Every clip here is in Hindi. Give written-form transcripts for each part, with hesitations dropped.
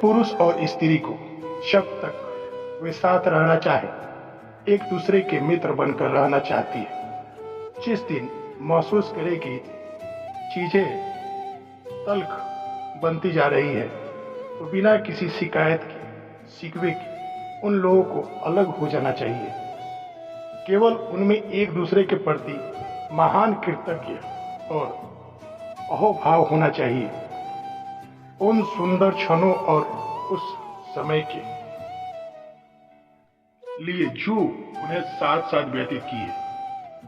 पुरुष और स्त्री को जब तक वे साथ रहना चाहे, एक दूसरे के मित्र बनकर रहना चाहती है, जिस दिन महसूस करे कि चीजें तल्ख बनती जा रही है, तो बिना किसी शिकायत के, शिकवे के उन लोगों को अलग हो जाना चाहिए। केवल उनमें एक दूसरे के प्रति महान कृतज्ञ और अहोभाव होना चाहिए। उन सुंदर क्षणों और उस समय के लिए जो उन्हें साथ साथ व्यतीत किए,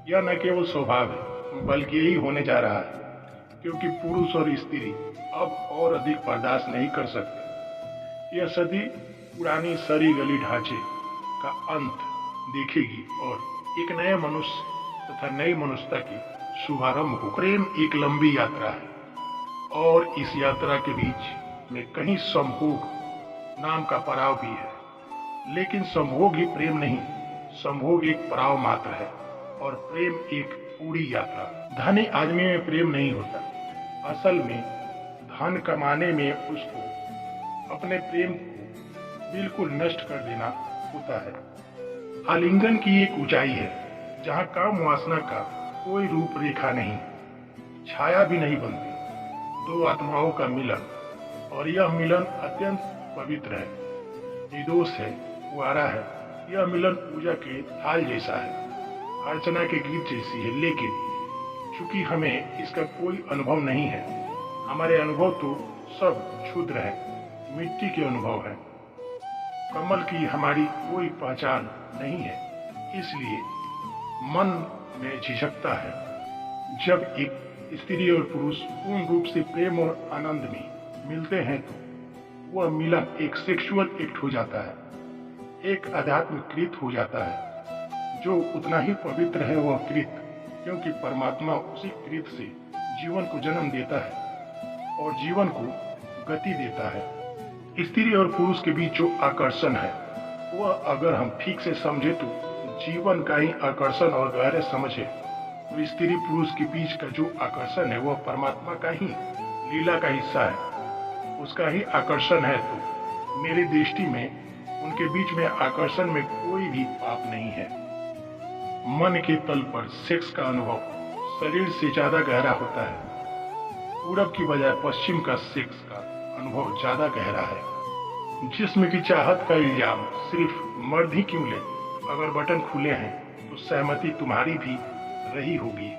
यह न केवल स्वभाव है बल्कि यही होने जा रहा है, क्योंकि पुरुष और स्त्री अब और अधिक बर्दाश्त नहीं कर सकते। यह सदी पुरानी सरी गली ढांचे का अंत देखेगी और एक नए मनुष्य तथा नई मनुष्यता की शुभारंभ हो। प्रेम एक लंबी यात्रा है और इस यात्रा के बीच में कहीं संभोग नाम का पड़ाव भी है, लेकिन संभोग ही प्रेम नहीं, संभोग एक पड़ाव मात्र है और प्रेम एक पूरी यात्रा। धनी आदमी में प्रेम नहीं होता, असल में धन कमाने में उसको अपने प्रेम को बिल्कुल नष्ट कर देना होता है। आलिंगन की एक ऊंचाई है जहाँ काम वासना का कोई रूपरेखा नहीं, छाया भी नहीं बनती। दो आत्माओं का मिलन, और यह मिलन अत्यंत पवित्र है, निर्दोष है, कुआरा है। यह मिलन पूजा के थाल जैसा है, अर्चना के गीत जैसी है, लेकिन चूंकि हमें इसका कोई अनुभव नहीं है, हमारे अनुभव तो सब क्षुद्र है, मिट्टी के अनुभव है। कमल की हमारी कोई पहचान नहीं है, इसलिए मन में झिझकता है। जब एक स्त्री और पुरुष पूर्ण रूप से प्रेम और आनंद में मिलते हैं तो वह मिलन एक सेक्सुअल एक्ट हो जाता है, एक अध्यात्म कृत हो जाता है, जो उतना ही पवित्र है वह कृत, क्योंकि परमात्मा उसी कृत से जीवन को जन्म देता है और जीवन को गति देता है। स्त्री और पुरुष के बीच जो आकर्षण है वह अगर हम ठीक से समझे तो जीवन का ही आकर्षण और गहरे समझे तो स्त्री पुरुष के बीच का जो आकर्षण है वह परमात्मा का ही लीला का हिस्सा है, उसका ही आकर्षण है। तो मेरी दृष्टि में उनके बीच में आकर्षण में कोई भी पाप नहीं है। मन के तल पर सेक्स का अनुभव शरीर से ज्यादा गहरा होता है। पूरब की बजाय पश्चिम का सेक्स का अनुभव ज्यादा गहरा है। जिस्म की चाहत का इल्जाम सिर्फ मर्द ही क्यों ले, अगर बटन खुले हैं तो सहमति तुम्हारी भी रही होगी।